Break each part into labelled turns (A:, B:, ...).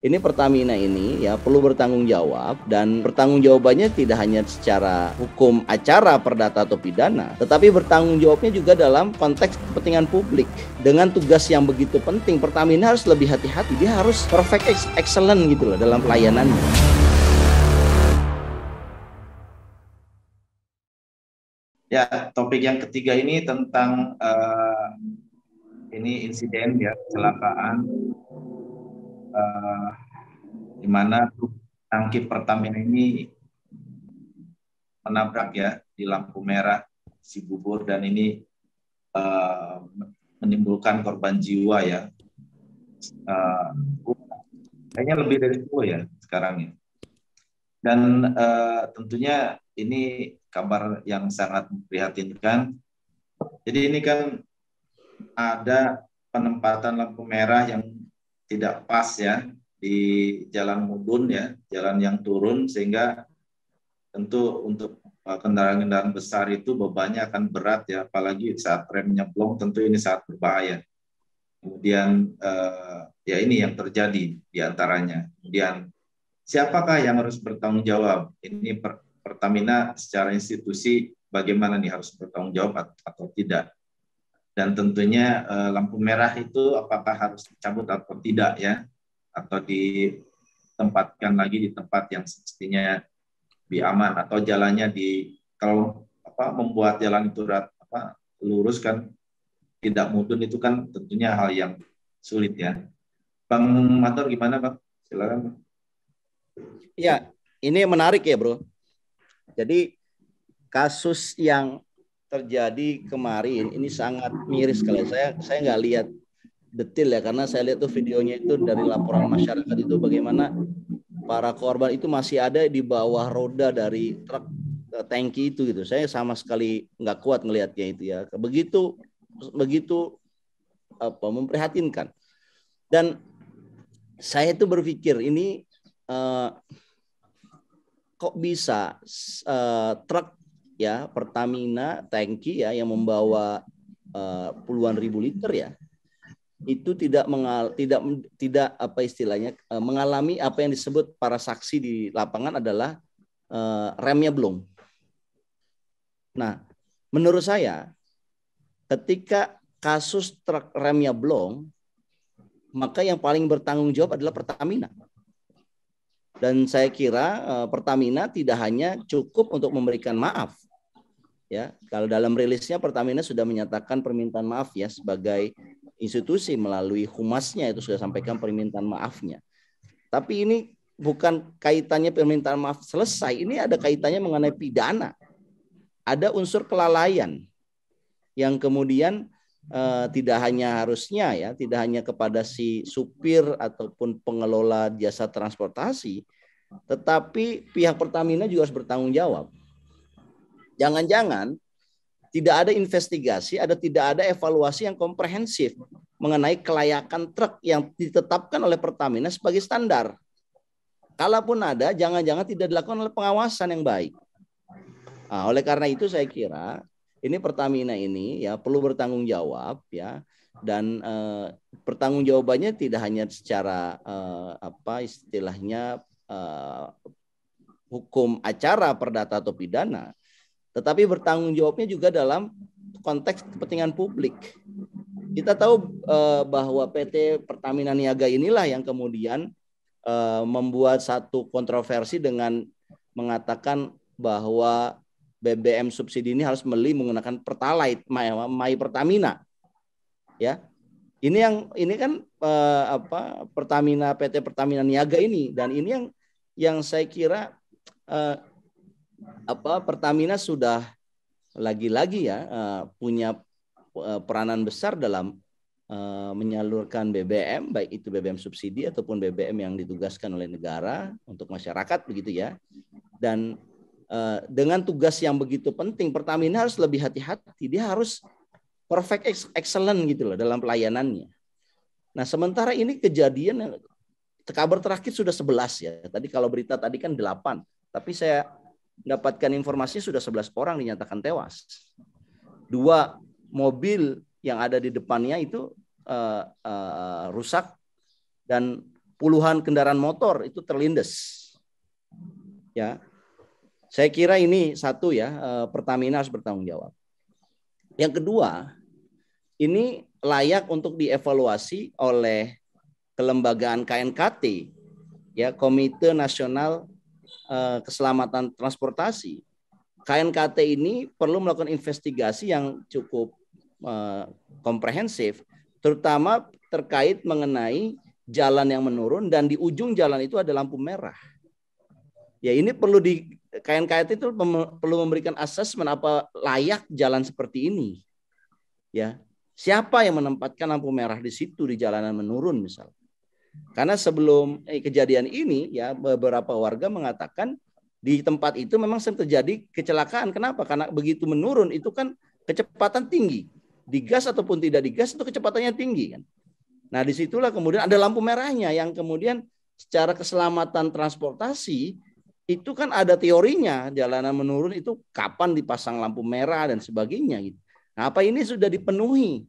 A: Ini Pertamina ini ya perlu bertanggung jawab, dan bertanggung jawabannya tidak hanya secara hukum acara perdata atau pidana, tetapi bertanggung jawabnya juga dalam konteks kepentingan publik. Dengan tugas yang begitu penting, Pertamina harus lebih hati-hati, dia harus perfect excellent gitu loh dalam pelayanannya.
B: Ya, topik yang ketiga ini tentang ini insiden ya kecelakaan di mana tangki Pertamina ini menabrak ya di lampu merah Cibubur, dan ini uh, menimbulkan korban jiwa ya. Uh, Kayaknya lebih dari 10 ya sekarang ya. Dan tentunya ini kabar yang sangat memprihatinkan. Jadi ini kan ada penempatan lampu merah yang tidak pas ya di Jalan Mudun ya, jalan yang turun, sehingga tentu untuk kendaraan-kendaraan besar itu bebannya akan berat ya, apalagi saat remnya blong, tentu ini sangat berbahaya. Kemudian ya ini yang terjadi di antaranya. Kemudian siapakah yang harus bertanggung jawab? Ini Pertamina secara institusi bagaimana nih, harus bertanggung jawab atau tidak? Dan tentunya lampu merah itu apakah harus dicabut atau tidak ya, atau ditempatkan lagi di tempat yang semestinya lebih aman, atau jalannya kalau membuat jalan itu lurus kan, tidak mudun, itu kan tentunya hal yang sulit ya. Bang Mator gimana Bang? Silakan Bang.
A: Ya, ini menarik ya bro. Jadi kasus yang terjadi kemarin ini sangat miris sekali. Saya nggak lihat detail ya, karena saya lihat tuh videonya itu dari laporan masyarakat itu bagaimana para korban itu masih ada di bawah roda dari truk tangki itu gitu. Saya sama sekali nggak kuat ngelihatnya itu ya. Begitu memprihatinkan. Dan saya itu berpikir ini kok bisa truk ya Pertamina tangki ya yang membawa puluhan ribu liter ya, itu tidak apa istilahnya mengalami apa yang disebut para saksi di lapangan adalah remnya belum. Nah, menurut saya ketika kasus truk remnya belum, maka yang paling bertanggung jawab adalah Pertamina. Dan saya kira Pertamina tidak hanya cukup untuk memberikan maaf. Ya, kalau dalam rilisnya Pertamina sudah menyatakan permintaan maaf ya, sebagai institusi melalui humasnya itu sudah sampaikan permintaan maafnya. Tapi ini bukan kaitannya permintaan maaf selesai, ini ada kaitannya mengenai pidana. Ada unsur kelalaian yang kemudian tidak hanya harusnya ya, tidak hanya kepada si supir ataupun pengelola jasa transportasi, tetapi pihak Pertamina juga harus bertanggung jawab. Jangan-jangan tidak ada investigasi, tidak ada evaluasi yang komprehensif mengenai kelayakan truk yang ditetapkan oleh Pertamina sebagai standar. Kalaupun ada, jangan-jangan tidak dilakukan oleh pengawasan yang baik. Nah, oleh karena itu saya kira ini Pertamina ini ya perlu bertanggung jawab ya, dan pertanggung jawabannya tidak hanya secara apa istilahnya hukum acara perdata atau pidana, tetapi bertanggung jawabnya juga dalam konteks kepentingan publik. Kita tahu bahwa PT Pertamina Niaga inilah yang kemudian membuat satu kontroversi dengan mengatakan bahwa BBM subsidi ini harus beli menggunakan Pertalite, My Pertamina. Ya. Ini kan Pertamina, PT Pertamina Niaga ini, dan ini yang saya kira Pertamina sudah lagi-lagi ya punya peranan besar dalam menyalurkan BBM, baik itu BBM subsidi ataupun BBM yang ditugaskan oleh negara untuk masyarakat begitu ya. Dan dengan tugas yang begitu penting, Pertamina harus lebih hati-hati, dia harus perfect excellent gitu loh dalam pelayanannya. Nah, sementara ini kejadian kabar terakhir sudah 11 ya. Tadi kalau berita tadi kan 8, tapi saya dapatkan informasinya sudah 11 orang dinyatakan tewas. 2 mobil yang ada di depannya itu rusak, dan puluhan kendaraan motor itu terlindas. Ya, saya kira ini satu ya, Pertamina harus bertanggung jawab. Yang kedua, ini layak untuk dievaluasi oleh kelembagaan KNKT, ya, Komite Nasional Keselamatan Transportasi. KNKT ini perlu melakukan investigasi yang cukup komprehensif, terutama terkait mengenai jalan yang menurun dan di ujung jalan itu ada lampu merah. Ya, ini perlu di KNKT itu perlu memberikan asesmen apa layak jalan seperti ini. Ya, siapa yang menempatkan lampu merah di situ di jalanan menurun misalnya. Karena sebelum kejadian ini ya beberapa warga mengatakan di tempat itu memang sering terjadi kecelakaan. Kenapa? Karena begitu menurun itu kan kecepatan tinggi. Digas ataupun tidak digas itu kecepatannya tinggi kan. Nah, disitulah kemudian ada lampu merahnya yang kemudian secara keselamatan transportasi itu kan ada teorinya, jalanan menurun itu kapan dipasang lampu merah dan sebagainya gitu. Nah, apa ini sudah dipenuhi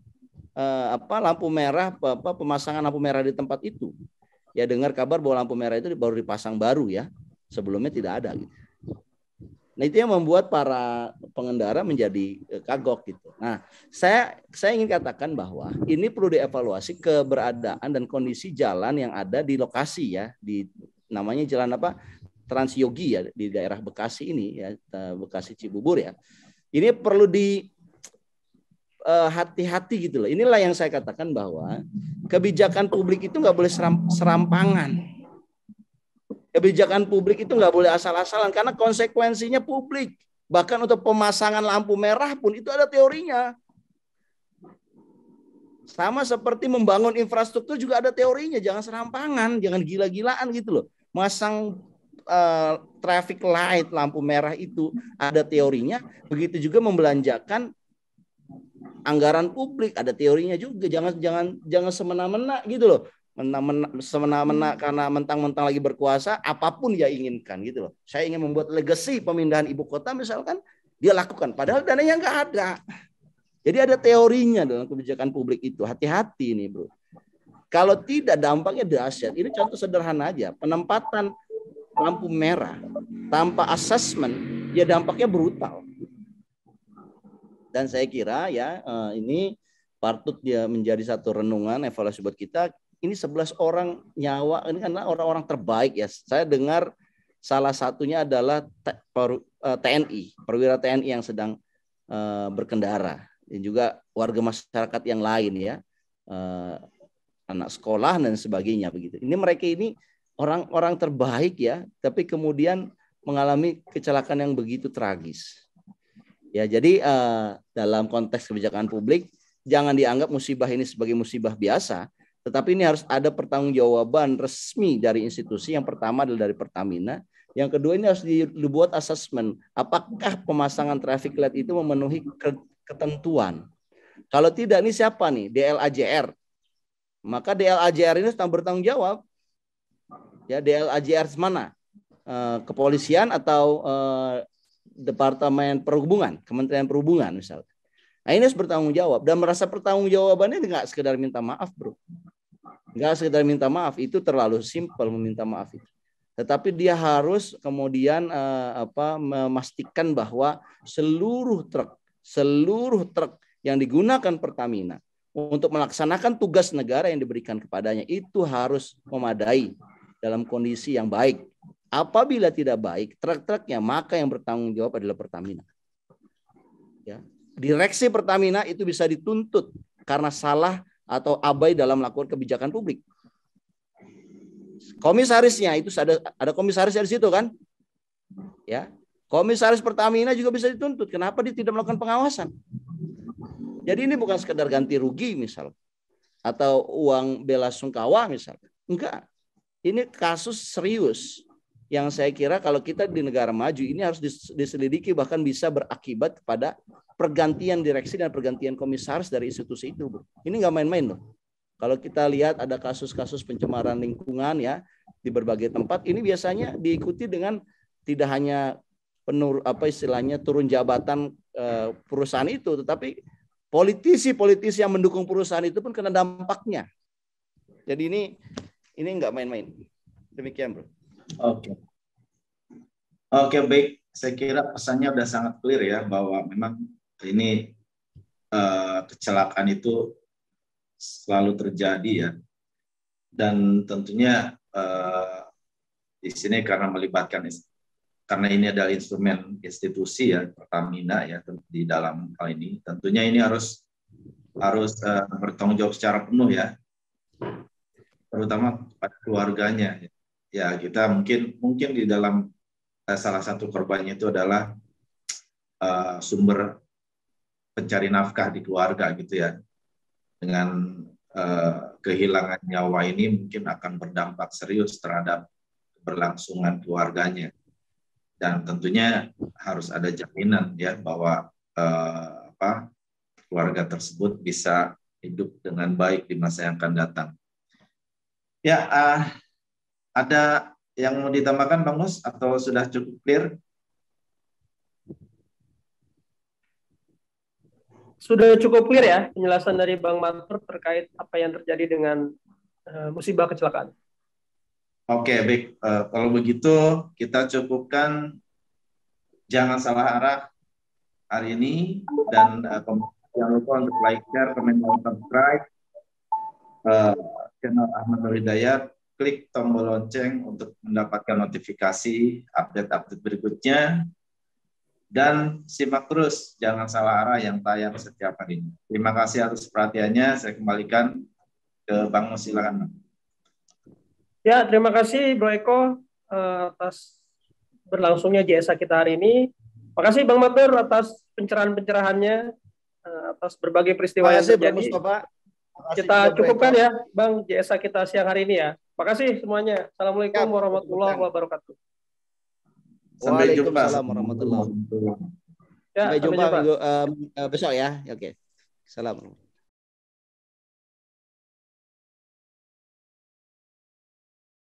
A: lampu merah, pemasangan lampu merah di tempat itu? Ya, dengar kabar bahwa lampu merah itu baru dipasang baru ya, sebelumnya tidak ada gitu. Nah, itu yang membuat para pengendara menjadi kagok gitu. Nah, saya ingin katakan bahwa ini perlu dievaluasi keberadaan dan kondisi jalan yang ada di lokasi ya, di namanya jalan apa? Transyogi ya di daerah Bekasi ini ya, Bekasi Cibubur ya. Ini perlu di hati-hati gitu loh. Inilah yang saya katakan bahwa kebijakan publik itu nggak boleh serampangan. Kebijakan publik itu nggak boleh asal-asalan karena konsekuensinya publik. Bahkan untuk pemasangan lampu merah pun itu ada teorinya. Sama seperti membangun infrastruktur juga ada teorinya. Jangan serampangan, jangan gila-gilaan gitu loh. Masang traffic light, lampu merah itu ada teorinya. Begitu juga membelanjakan anggaran publik ada teorinya juga. Jangan semena-mena gitu loh. Semena-mena karena mentang-mentang lagi berkuasa apapun dia inginkan gitu loh. Saya ingin membuat legacy pemindahan ibu kota misalkan dia lakukan padahal dananya nggak ada. Jadi ada teorinya dalam kebijakan publik itu. Hati-hati nih bro. Kalau tidak dampaknya dahsyat. Ini contoh sederhana aja. Penempatan lampu merah tanpa asesmen ya dampaknya brutal. Dan saya kira ya ini patut dia menjadi satu renungan evaluasi buat kita. Ini 11 orang nyawa, ini karena orang-orang terbaik ya. Saya dengar salah satunya adalah TNI, perwira TNI yang sedang berkendara. Dan juga warga masyarakat yang lain ya, anak sekolah dan sebagainya begitu. Ini mereka ini orang-orang terbaik ya, tapi kemudian mengalami kecelakaan yang begitu tragis. Ya, jadi dalam konteks kebijakan publik jangan dianggap musibah ini sebagai musibah biasa, tetapi ini harus ada pertanggungjawaban resmi dari institusi. Yang pertama adalah dari Pertamina, yang kedua ini harus dibuat asesmen apakah pemasangan traffic light itu memenuhi ketentuan. Kalau tidak, ini siapa nih? DLAJR. Maka DLAJR ini sedang bertanggung jawab. Ya, DLAJR mana? Kepolisian atau Departemen Perhubungan, Kementerian Perhubungan misalnya. Nah, ini harus bertanggung jawab dan merasa pertanggung jawabannya nggak sekedar minta maaf, bro. Nggak sekedar minta maaf, itu terlalu simpel meminta maaf itu. Tetapi dia harus kemudian memastikan bahwa seluruh truk yang digunakan Pertamina untuk melaksanakan tugas negara yang diberikan kepadanya itu harus memadai dalam kondisi yang baik. Apabila tidak baik truk-truknya, maka yang bertanggung jawab adalah Pertamina. Ya. Direksi Pertamina itu bisa dituntut karena salah atau abai dalam melakukan kebijakan publik. Komisarisnya itu ada komisaris di situ kan? Ya. Komisaris Pertamina juga bisa dituntut. Kenapa dia tidak melakukan pengawasan? Jadi ini bukan sekedar ganti rugi misal atau uang bela sungkawa misal. Enggak. Ini kasus serius yang saya kira kalau kita di negara maju ini harus diselidiki, bahkan bisa berakibat kepada pergantian direksi dan pergantian komisaris dari institusi itu. Bro. Ini nggak main-main loh. Kalau kita lihat ada kasus-kasus pencemaran lingkungan ya di berbagai tempat, ini biasanya diikuti dengan tidak hanya turun jabatan perusahaan itu, tetapi politisi-politisi yang mendukung perusahaan itu pun kena dampaknya. Jadi ini Ini nggak main-main. Demikian, Bro.
B: Oke. Oke, baik. Saya kira pesannya sudah sangat clear ya, bahwa memang ini kecelakaan itu selalu terjadi ya. Dan tentunya di sini karena ini adalah instrumen institusi ya, Pertamina ya, di dalam hal ini tentunya ini harus bertanggung jawab secara penuh ya, terutama pada keluarganya ya. Kita mungkin di dalam salah satu korbannya itu adalah sumber pencari nafkah di keluarga gitu ya. Dengan kehilangan nyawa ini mungkin akan berdampak serius terhadap keberlangsungan keluarganya. Dan tentunya harus ada jaminan ya bahwa keluarga tersebut bisa hidup dengan baik di masa yang akan datang. Ya, ada yang mau ditambahkan Bang Mus atau sudah cukup clear?
C: Sudah cukup clear ya penjelasan dari Bang Matur terkait apa yang terjadi dengan musibah kecelakaan.
B: Oke, baik. Kalau begitu kita cukupkan Jangan Salah Arah hari ini, dan jangan lupa untuk like, share, komen, dan subscribe channel Ahmad Nur Hidayat. Klik tombol lonceng untuk mendapatkan notifikasi update-update berikutnya, dan simak terus Jangan Salah Arah yang tayang setiap hari. Terima kasih atas perhatiannya. Saya kembalikan ke Bang Mus, silakan.
C: Ya, terima kasih Bro Eko atas berlangsungnya JSA kita hari ini. Terima kasih Bang Matur atas pencerahan-pencerahannya, atas berbagai peristiwa yang terjadi. Kita cukupkan ya Bang JSA kita siang hari ini ya. Terima kasih semuanya. Assalamualaikum warahmatullahi wabarakatuh.
B: Sampai jumpa.
A: Waalaikumsalam warahmatullahi wabarakatuh. Sampai jumpa minggu besok ya. Oke. Salam.